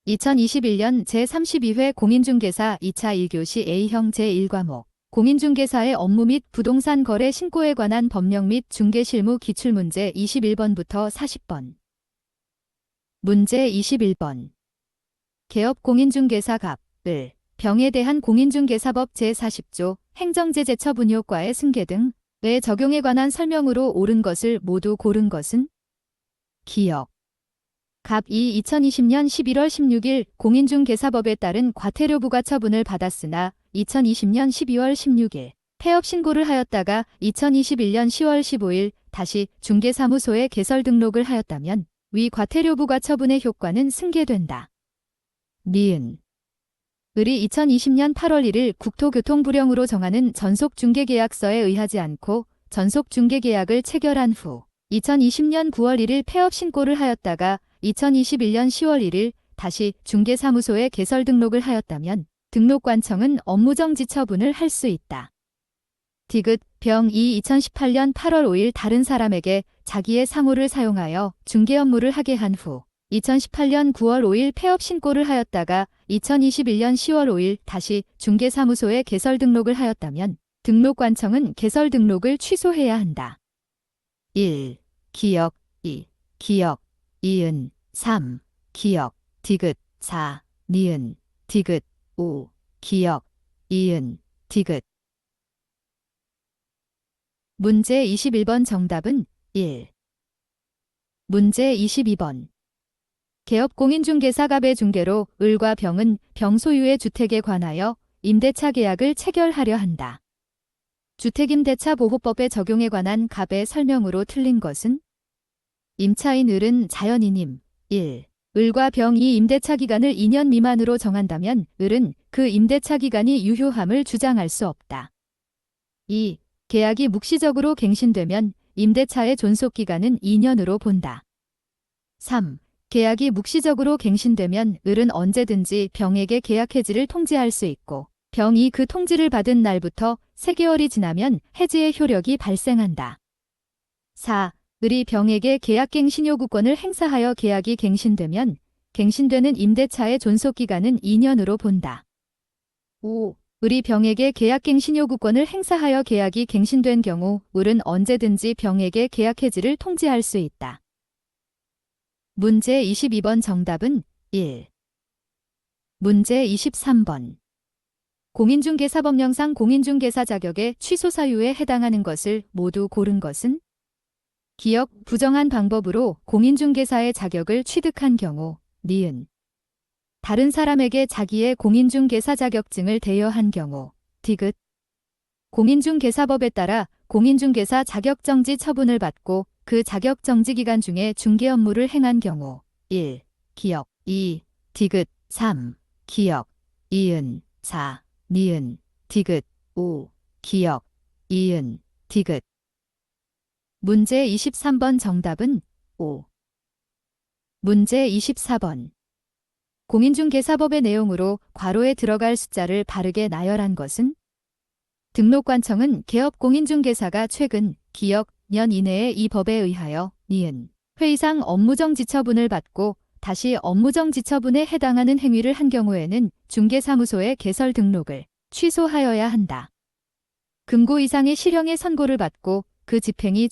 2021년 제32회 공인중개사 2차 1교시 A형 제1과목 공인중개사의 업무 및 부동산 거래 신고에 관한 법령 및 중개실무 기출문제 21번부터 40번. 문제 21번. 개업 공인중개사 갑,을, 병에 대한 공인중개사법 제40조 행정제재 처분효과의 승계 등의 적용에 관한 설명으로 옳은 것을 모두 고른 것은 기억. 갑2 2020년 11월 16일 공인중개사법에 따른 과태료 부과 처분을 받았으나 2020년 12월 16일 폐업 신고를 하였다가 2021년 10월 15일 다시 중개사무소에 개설 등록을 하였다면 위 과태료 부과 처분의 효과는 승계된다. 니은. 을이 2020년 8월 1일 국토교통부령으로 정하는 전속중개계약서에 의하지 않고 전속중개계약을 체결한 후 2020년 9월 1일 폐업 신고를 하였다가 2021년 10월 1일 다시 중개사무소에 개설 등록을 하였다면 등록관청은 업무정지 처분을 할 수 있다. 디귿, 병2 2018년 8월 5일 다른 사람에게 자기의 사무를 사용하여 중개 업무를 하게 한 후 2018년 9월 5일 폐업 신고를 하였다가 2021년 10월 5일 다시 중개사무소에 개설 등록을 하였다면 등록관청은 개설 등록을 취소해야 한다. 1. 기역 2. 기역 이은 3. 기역 디귿 4. 니은 디귿 5. 기역 이은 디귿. 문제 21번 정답은 1. 문제 22번. 개업공인중개사 갑의 중개로 을과 병은 병 소유의 주택에 관하여 임대차 계약을 체결하려 한다. 주택임대차 보호법의 적용에 관한 갑의 설명으로 틀린 것은 임차인 을은 자연인임. 1. 을과 병이 임대차 기간을 2년 미만으로 정한다면 을은 그 임대차 기간이 유효함을 주장할 수 없다. 2. 계약이 묵시적으로 갱신되면 임대차의 존속기간은 2년으로 본다. 3. 계약이 묵시적으로 갱신되면 을은 언제든지 병에게 계약 해지를 통지할 수 있고 병이 그 통지를 받은 날부터 3개월이 지나면 해지의 효력이 발생한다. 4. 을이 병에게 계약갱신 요구권을 행사하여 계약이 갱신되면 갱신되는 임대차의 존속기간은 2년으로 본다. 5. 을이 병에게 계약갱신 요구권을 행사하여 계약이 갱신된 경우 을은 언제든지 병에게 계약 해지를 통지할 수 있다. 문제 22번 정답은 1. 문제 23번. 공인중개사법령상 공인중개사 자격의 취소 사유에 해당하는 것을 모두 고른 것은 기역 부정한 방법으로 공인중개사의 자격을 취득한 경우 니은 다른 사람에게 자기의 공인중개사 자격증을 대여한 경우 디귿 공인중개사법에 따라 공인중개사 자격정지 처분을 받고 그 자격정지 기간 중에 중개 업무를 행한 경우 1. 기역 2. 디귿 3. 기역 이은 4. 니은 디귿 5. 기역 이은 디귿. 문제 23번 정답은 5. 문제 24번. 공인중개사법의 내용으로 괄호에 들어갈 숫자를 바르게 나열한 것은 등록관청은 개업공인중개사가 최근 기역 년 이내에 이 법에 의하여 니은 회의상 업무정지 처분을 받고 다시 업무정지 처분에 해당하는 행위를 한 경우에는 중개사무소의 개설 등록을 취소하여야 한다. 금고 이상의 실형의 선고를 받고 그 집행이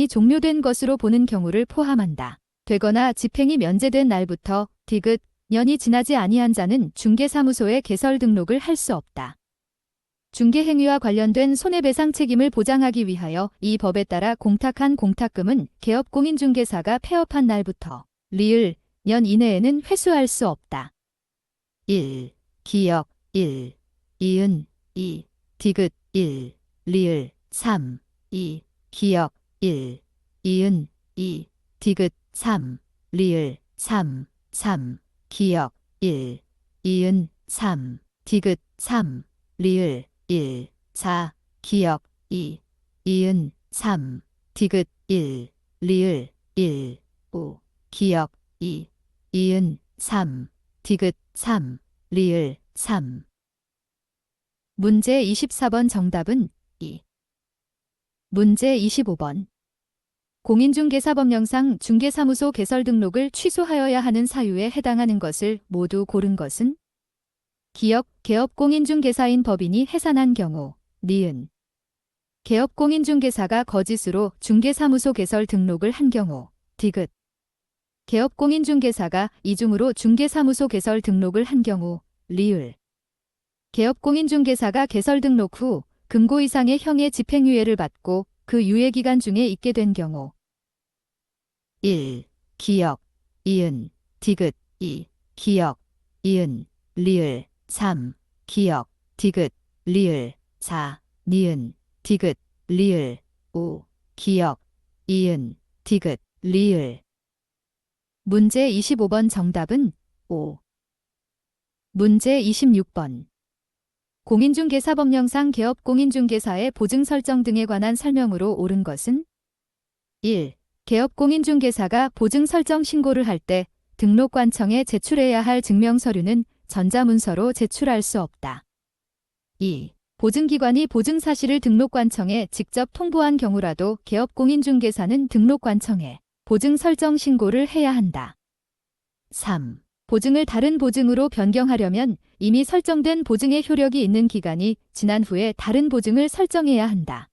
종료된 것으로 보는 경우를 포함한다. 되거나 집행이 면제된 날부터 디귿 년이 지나지 아니한 자는 중개사무소에 개설 등록을 할 수 없다. 중개행위와 관련된 손해배상 책임을 보장하기 위하여 이 법에 따라 공탁한 공탁금은 개업공인중개사가 폐업한 날부터 리을 년 이내에는 회수할 수 없다. 1. 기역 1. 이은 2. 디귿 1. 리을 3. 2. 기역 1. 이은 2. 디귿 3. 리을 3. 3. 기역 1. 이은 3. 디귿 3. 리을 1. 4. 기역 2. 이은 3. 디귿 1. 리을 1. 5. 기역 2. 이은 3. 디귿 3. 리을 3. 문제 24번 정답은 2. 문제 25번. 공인중개사법령상 중개사무소 개설 등록을 취소하여야 하는 사유에 해당하는 것을 모두 고른 것은? 기역, 개업 공인중개사인 법인이 해산한 경우, 니은. 개업 공인중개사가 거짓으로 중개사무소 개설 등록을 한 경우, 디귿. 개업 공인중개사가 이중으로 중개사무소 개설 등록을 한 경우, 리을. 개업 공인중개사가 개설 등록 후 금고 이상의 형의 집행유예를 받고 그 유예기간 중에 있게 된 경우. 1. 기역, 이은, 디귿, 2. 기역, 이은, 리을, 3. 기역, 디귿, 리을, 4. 니은, 디귿, 리을, 5. 기역, 이은, 디귿, 리을. 문제 25번 정답은 5. 문제 26번. 공인중개사법령상 개업 공인중개사의 보증 설정 등에 관한 설명으로 옳은 것은? 1. 개업 공인중개사가 보증 설정 신고를 할 때 등록관청에 제출해야 할 증명서류는 전자문서로 제출할 수 없다. 2. 보증기관이 보증사실을 등록관청에 직접 통보한 경우라도 개업 공인중개사는 등록관청에 보증 설정 신고를 해야 한다. 3. 보증을 다른 보증으로 변경하려면 이미 설정된 보증의 효력이 있는 기간이 지난 후에 다른 보증을 설정해야 한다.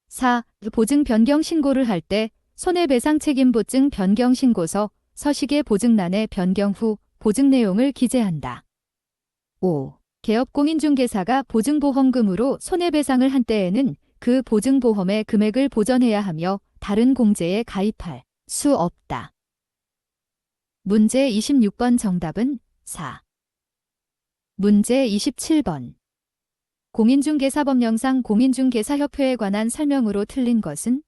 4. 보증 변경 신고를 할 때 손해배상책임보증 변경신고서, 서식의 보증란에 변경 후 보증 내용을 기재한다. 5. 개업 공인중개사가 보증보험금으로 손해배상을 한 때에는 그 보증보험의 금액을 보전해야 하며 다른 공제에 가입할 수 없다. 문제 26번 정답은 4. 문제 27번. 공인중개사법령상 공인중개사협회에 관한 설명으로 틀린 것은?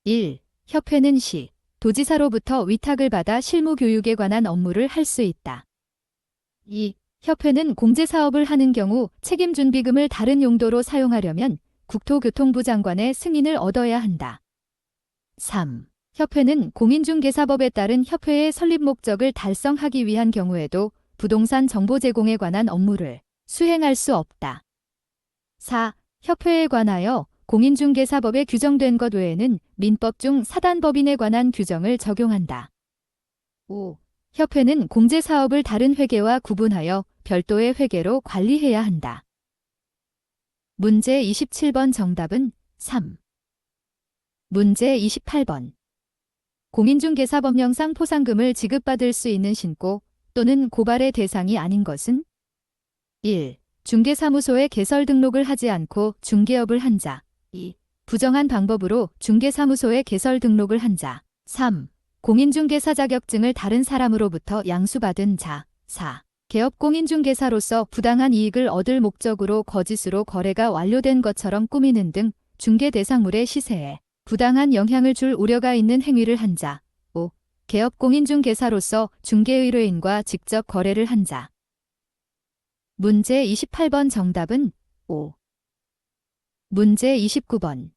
1. 협회는 시, 도지사로부터 위탁을 받아 실무교육에 관한 업무를 할 수 있다. 2. 협회는 공제사업을 하는 경우 책임준비금을 다른 용도로 사용하려면 국토교통부 장관의 승인을 얻어야 한다. 3. 협회는 공인중개사법에 따른 협회의 설립 목적을 달성하기 위한 경우에도 부동산 정보 제공에 관한 업무를 수행할 수 없다. 4. 협회에 관하여 공인중개사법에 규정된 것 외에는 민법 중 사단법인에 관한 규정을 적용한다. 5. 협회는 공제사업을 다른 회계와 구분하여 별도의 회계로 관리해야 한다. 문제 27번 정답은 3. 문제 28번. 공인중개사법령상 포상금을 지급받을 수 있는 신고 또는 고발의 대상이 아닌 것은? 1. 중개사무소에 개설 등록을 하지 않고 중개업을 한 자. 2. 부정한 방법으로 중개사무소에 개설 등록을 한 자. 3. 공인중개사 자격증을 다른 사람으로부터 양수받은 자. 4. 개업 공인중개사로서 부당한 이익을 얻을 목적으로 거짓으로 거래가 완료된 것처럼 꾸미는 등 중개 대상물의 시세에 부당한 영향을 줄 우려가 있는 행위를 한 자. 5. 개업 공인중개사로서 중개의뢰인과 직접 거래를 한 자. 문제 28번 정답은 5. 문제 29번.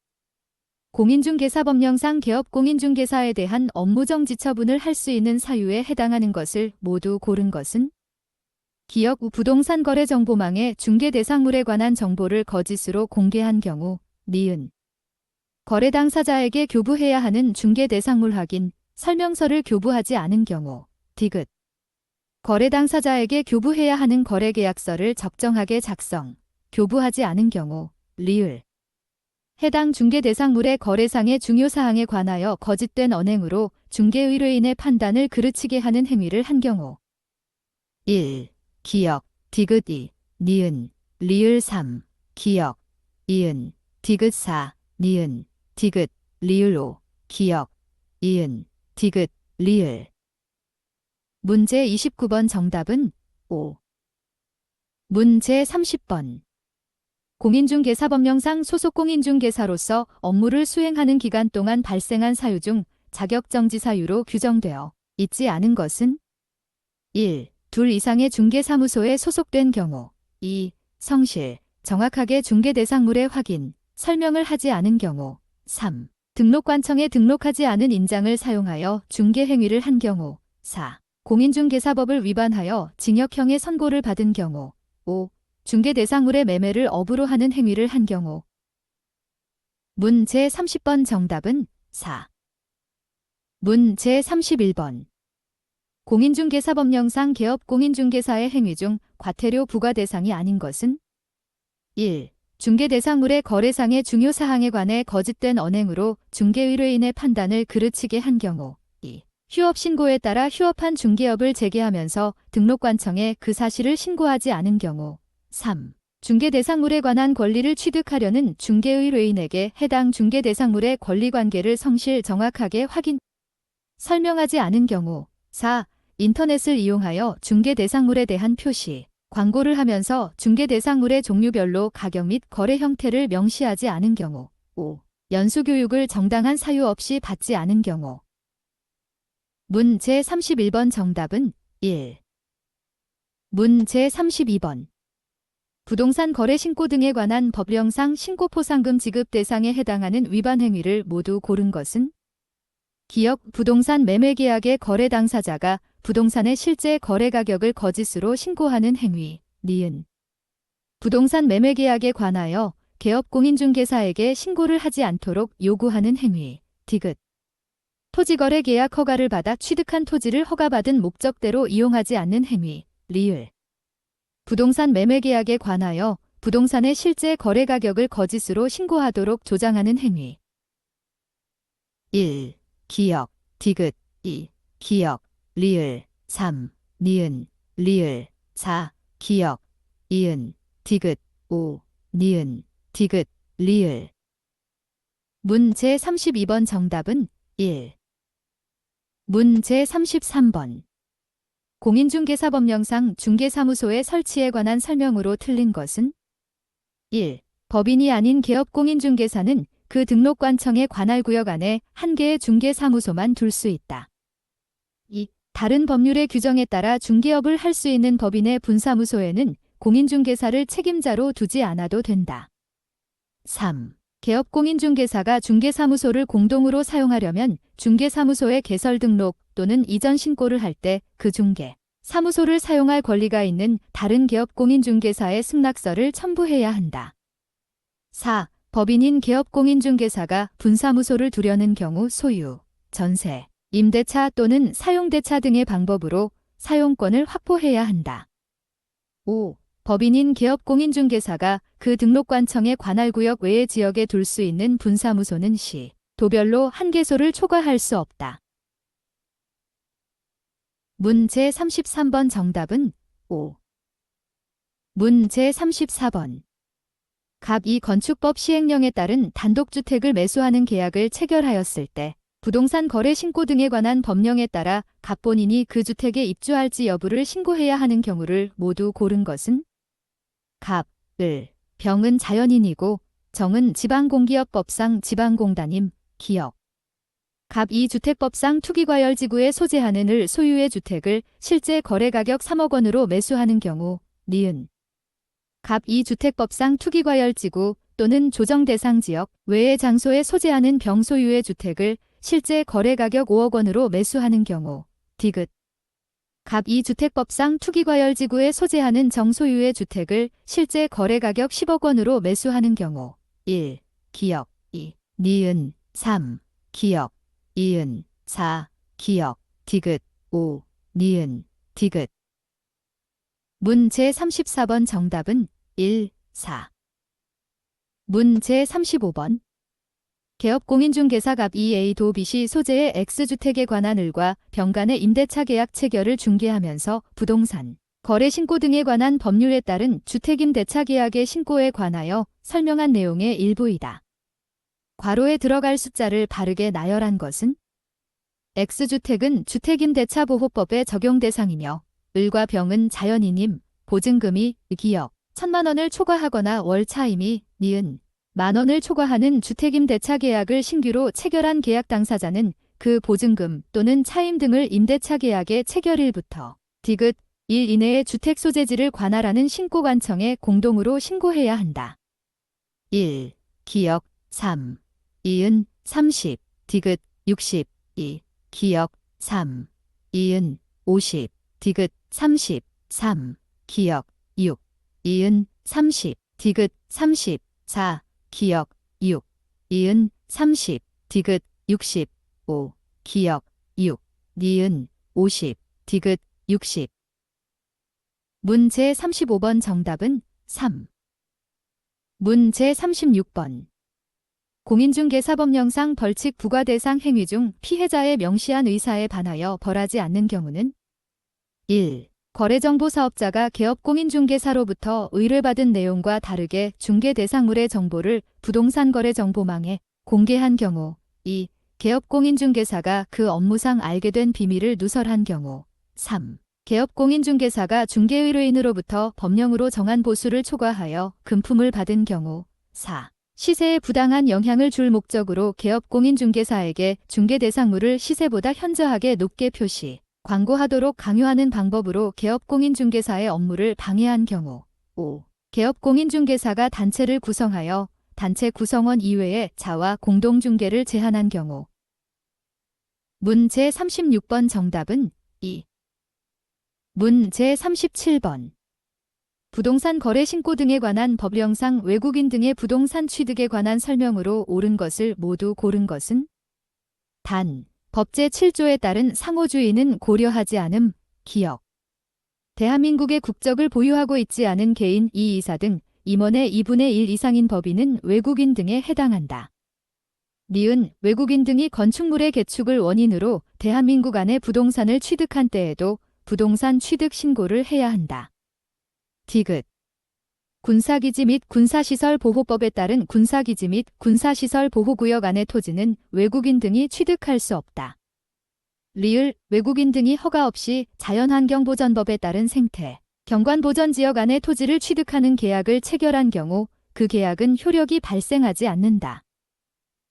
공인중개사법령상 개업 공인중개사에 대한 업무정지 처분을 할 수 있는 사유에 해당하는 것을 모두 고른 것은? 기역 부동산 거래 정보망에 중개 대상물에 관한 정보를 거짓으로 공개한 경우, 니은. 거래 당사자에게 교부해야 하는 중개 대상물 확인, 설명서를 교부하지 않은 경우, 디귿. 거래 당사자에게 교부해야 하는 거래계약서를 적정하게 작성, 교부하지 않은 경우, 리을. 해당 중개 대상물의 거래상의 중요 사항에 관하여 거짓된 언행으로 중개의뢰인의 판단을 그르치게 하는 행위를 한 경우. 1. 기역, 디귿 2, 니은, 리을 3, 기역, 이은, 디귿 4, 니은, 디귿, 리을 5, 기역, 이은, 디귿, 리을. 문제 29번 정답은 5. 문제 30번. 공인중개사법령상 소속 공인중개사로서 업무를 수행하는 기간 동안 발생한 사유 중 자격정지 사유로 규정되어 있지 않은 것은? 1. 둘 이상의 중개사무소에 소속된 경우. 2. 성실, 정확하게 중개 대상물의 확인, 설명을 하지 않은 경우. 3. 등록관청에 등록하지 않은 인장을 사용하여 중개 행위를 한 경우. 4. 공인중개사법을 위반하여 징역형의 선고를 받은 경우. 5. 중개 대상물의 매매를 업으로 하는 행위를 한 경우. 문 제30번 정답은 4. 문 제31번. 공인중개사법령상 개업 공인중개사의 행위 중 과태료 부과 대상이 아닌 것은 1. 중개대상물의 거래상의 중요 사항에 관해 거짓된 언행으로 중개의뢰인의 판단을 그르치게 한 경우 2. 휴업 신고에 따라 휴업한 중개업을 재개하면서 등록관청에 그 사실을 신고하지 않은 경우 3. 중개대상물에 관한 권리를 취득하려는 중개의뢰인에게 해당 중개대상물의 권리관계를 성실 정확하게 설명하지 않은 경우 4. 인터넷을 이용하여 중개대상물에 대한 표시, 광고를 하면서 중개대상물의 종류별로 가격 및 거래 형태를 명시하지 않은 경우 5. 연수교육을 정당한 사유 없이 받지 않은 경우. 문 제31번 정답은 1. 문 제32번. 부동산 거래 신고 등에 관한 법령상 신고포상금 지급 대상에 해당하는 위반 행위를 모두 고른 것은 기역 부동산 매매 계약의 거래 당사자가 부동산의 실제 거래 가격을 거짓으로 신고하는 행위, 니은. 부동산 매매 계약에 관하여 개업 공인중개사에게 신고를 하지 않도록 요구하는 행위, 디귿. 토지거래 계약 허가를 받아 취득한 토지를 허가받은 목적대로 이용하지 않는 행위, 리을. 부동산 매매 계약에 관하여 부동산의 실제 거래 가격을 거짓으로 신고하도록 조장하는 행위. 1. 기역, 디귿. 2. 기역, 리을. 3. 니은, 리을. 4. 기역, 이은, 디귿. 5. 니은, 디귿, 리을. 문 제32번 정답은 1. 문 제33번. 공인중개사법령상 중개사무소의 설치에 관한 설명으로 틀린 것은 1. 법인이 아닌 개업공인중개사는 그 등록관청의 관할구역 안에 한 개의 중개사무소만 둘 수 있다. 2. 다른 법률의 규정에 따라 중개업을 할 수 있는 법인의 분사무소에는 공인중개사를 책임자로 두지 않아도 된다. 3. 개업공인중개사가 중개사무소를 공동으로 사용하려면 중개사무소의 개설 등록 또는 이전 신고를 할 때 그 중개 사무소를 사용할 권리가 있는 다른 개업공인중개사의 승낙서를 첨부해야 한다. 4. 법인인 개업공인중개사가 분사무소를 두려는 경우 소유, 전세, 임대차 또는 사용대차 등의 방법으로 사용권을 확보해야 한다. 5. 법인인 개업공인중개사가 그 등록관청의 관할구역 외의 지역에 둘 수 있는 분사무소는 시, 도별로 한 개소를 초과할 수 없다. 문 제33번 정답은 5. 문 제34번. 갑 2 건축법 시행령에 따른 단독주택을 매수하는 계약을 체결하였을 때 부동산 거래 신고 등에 관한 법령에 따라 갑 본인이 그 주택에 입주할지 여부를 신고해야 하는 경우를 모두 고른 것은 갑, 을, 병은 자연인이고 정은 지방공기업법상 지방공단임, 기역. 갑 2 주택법상 투기과열지구에 소재하는 을 소유의 주택을 실제 거래가격 3억 원으로 매수하는 경우, 니은. 갑 2 주택법상 투기과열지구 또는 조정대상지역 외의 장소에 소재하는 병 소유의 주택을 실제 거래가격 5억 원으로 매수하는 경우, 디귿. 갑 2 주택법상 투기과열지구에 소재하는 정 소유의 주택을 실제 거래가격 10억 원으로 매수하는 경우, 1. 기역, 2. 니은, 3. 기역, 이은, 4. 기역, 디귿, 5. 니은, 디귿. 문 제34번 정답은 1, 4. 문 제35번. 개업공인중개사 갑 2A 도 B씨 소재의 X주택에 관한 을과 병 간의 임대차 계약 체결을 중개하면서 부동산, 거래 신고 등에 관한 법률에 따른 주택임대차 계약의 신고에 관하여 설명한 내용의 일부이다. 괄호에 들어갈 숫자를 바르게 나열한 것은 X주택은 주택임대차보호법의 적용 대상이며 을과 병은 자연인임, 보증금이 기역 1,000만 원을 초과하거나 월 차임이 니은 만 원을 초과하는 주택임대차 계약을 신규로 체결한 계약 당사자는 그 보증금 또는 차임 등을 임대차 계약의 체결일부터 디귿 1 이내의 주택 소재지를 관할하는 신고관청에 공동으로 신고해야 한다. 1. 기역 3. 이은 30. 디귿 60. 2. 기역 3. 이은 50. 디귿 30. 3. 기역 6. 이은 30. 디귿 30. 4. 기역 6. 이은 30, 디귿 60, 5, 기역 6, 니은 50, 디귿 60. 문 제35번 정답은 3. 문 제36번. 공인중개사법령상 벌칙 부과 대상 행위 중 피해자의 명시한 의사에 반하여 벌하지 않는 경우는 1. 거래정보 사업자가 개업공인중개사로부터 의뢰받은 내용과 다르게 중개 대상물의 정보를 부동산 거래정보망에 공개한 경우 2. 개업공인중개사가 그 업무상 알게 된 비밀을 누설한 경우 3. 개업공인중개사가 중개의뢰인으로부터 법령으로 정한 보수를 초과하여 금품을 받은 경우 4. 시세에 부당한 영향을 줄 목적으로 개업공인중개사에게 중개 대상물을 시세보다 현저하게 높게 표시, 광고하도록 강요하는 방법으로 개업공인중개사의 업무를 방해한 경우 5. 개업공인중개사가 단체를 구성하여 단체 구성원 이외의 자와 공동중개를 제한한 경우. 문 제36번 정답은 2. 문 제37번. 부동산 거래 신고 등에 관한 법령상 외국인 등의 부동산 취득에 관한 설명으로 옳은 것을 모두 고른 것은 단. 법 제7조에 따른 상호주의는 고려하지 않음, 기역. 대한민국의 국적을 보유하고 있지 않은 개인, 이이사 등 임원의 2분의 1 이상인 법인은 외국인 등에 해당한다. 니은 외국인 등이 건축물의 개축을 원인으로 대한민국 안에 부동산을 취득한 때에도 부동산 취득 신고를 해야 한다. 디귿. 군사기지 및 군사시설 보호법에 따른 군사기지 및 군사시설 보호구역 안의 토지는 외국인 등이 취득할 수 없다. 리을 외국인 등이 허가 없이 자연환경보전법에 따른 생태, 경관보전지역 안의 토지를 취득하는 계약을 체결한 경우 그 계약은 효력이 발생하지 않는다.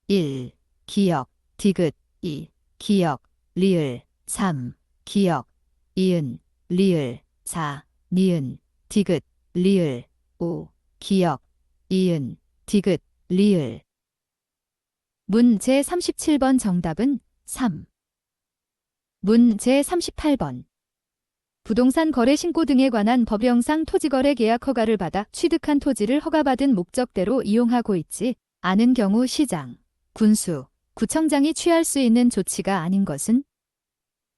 1. 기역, 디귿 2. 기역, 리을 3. 기역, 이은, 리을 4. 니은, 디귿, 리을 5. 기역, 이은, 디귿, 리을. 문 제37번 정답은 3. 문 제38번. 부동산 거래 신고 등에 관한 법령상 토지거래 계약 허가를 받아 취득한 토지를 허가받은 목적대로 이용하고 있지 않은 경우 시장, 군수, 구청장이 취할 수 있는 조치가 아닌 것은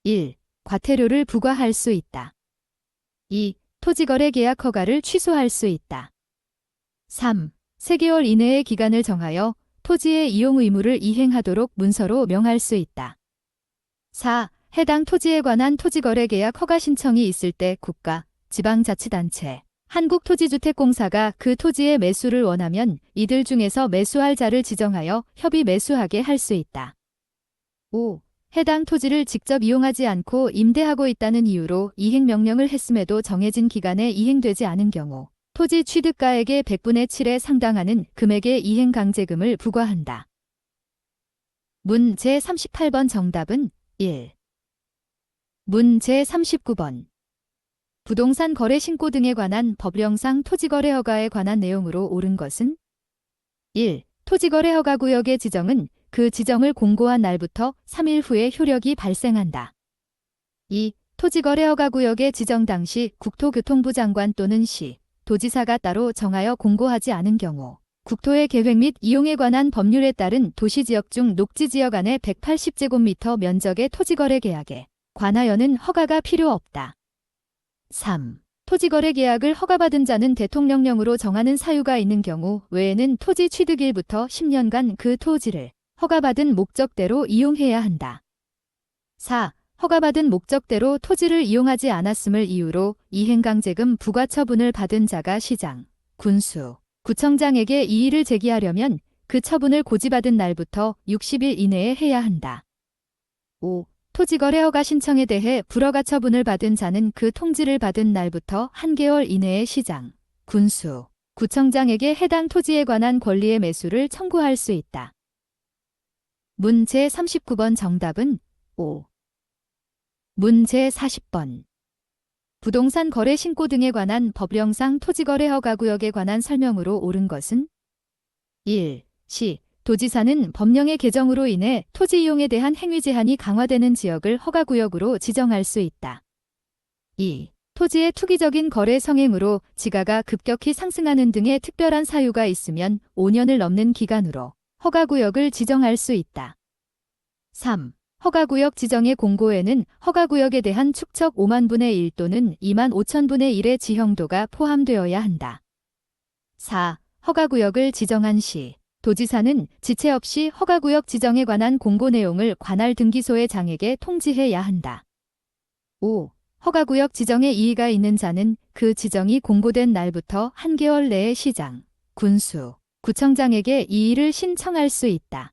1. 과태료를 부과할 수 있다. 2. 토지거래 계약 허가를 취소할 수 있다. 3. 3개월 이내의 기간을 정하여 토지의 이용 의무를 이행하도록 문서로 명할 수 있다. 4. 해당 토지에 관한 토지거래 계약 허가 신청이 있을 때 국가, 지방자치단체, 한국토지주택공사가 그 토지의 매수를 원하면 이들 중에서 매수할 자를 지정하여 협의 매수하게 할 수 있다. 5. 해당 토지를 직접 이용하지 않고 임대하고 있다는 이유로 이행명령을 했음에도 정해진 기간에 이행되지 않은 경우 토지 취득가액의 100분의 7에 상당하는 금액의 이행강제금을 부과한다. 문 제38번 정답은 1. 문 제39번. 부동산 거래 신고 등에 관한 법령상 토지거래 허가에 관한 내용으로 옳은 것은 1. 토지거래 허가구역의 지정은 그 지정을 공고한 날부터 3일 후에 효력이 발생한다. 2. 토지거래 허가구역의 지정 당시 국토교통부 장관 또는 시, 도지사가 따로 정하여 공고하지 않은 경우 국토의 계획 및 이용에 관한 법률에 따른 도시지역 중 녹지지역 안에 180제곱미터 면적의 토지거래 계약에 관하여는 허가가 필요 없다. 3. 토지거래 계약을 허가받은 자는 대통령령으로 정하는 사유가 있는 경우 외에는 토지 취득일부터 10년간 그 토지를 허가받은 목적대로 이용해야 한다. 4. 허가받은 목적대로 토지를 이용하지 않았음을 이유로 이행강제금 부과 처분을 받은 자가 시장, 군수, 구청장에게 이의를 제기하려면 그 처분을 고지받은 날부터 60일 이내에 해야 한다. 5. 토지거래 허가 신청에 대해 불허가 처분을 받은 자는 그 통지를 받은 날부터 1개월 이내에 시장, 군수, 구청장에게 해당 토지에 관한 권리의 매수를 청구할 수 있다. 문 제39번 정답은 5. 문 제40번. 부동산 거래 신고 등에 관한 법령상 토지거래 허가구역에 관한 설명으로 옳은 것은 1. 시, 도지사는 법령의 개정으로 인해 토지 이용에 대한 행위 제한이 강화되는 지역을 허가구역으로 지정할 수 있다. 2. 토지의 투기적인 거래 성행으로 지가가 급격히 상승하는 등의 특별한 사유가 있으면 5년을 넘는 기간으로 허가구역을 지정할 수 있다. 3. 허가구역 지정의 공고에는 허가구역에 대한 축척 5만 분의 1 또는 2만 5천 분의 1의 지형도가 포함되어야 한다. 4. 허가구역을 지정한 시 도지사는 지체 없이 허가구역 지정에 관한 공고 내용을 관할 등기소의 장에게 통지해야 한다. 5. 허가구역 지정에 이의가 있는 자는 그 지정이 공고된 날부터 한 개월 내에 시장, 군수, 구청장에게 이의를 신청할 수 있다.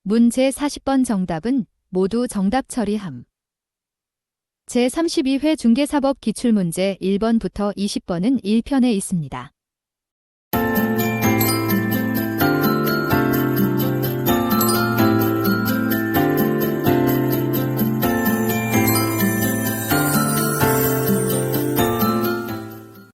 문 제40번 정답은 모두 정답 처리함. 제32회 중개사법 기출문제 1번부터 20번은 1편에 있습니다.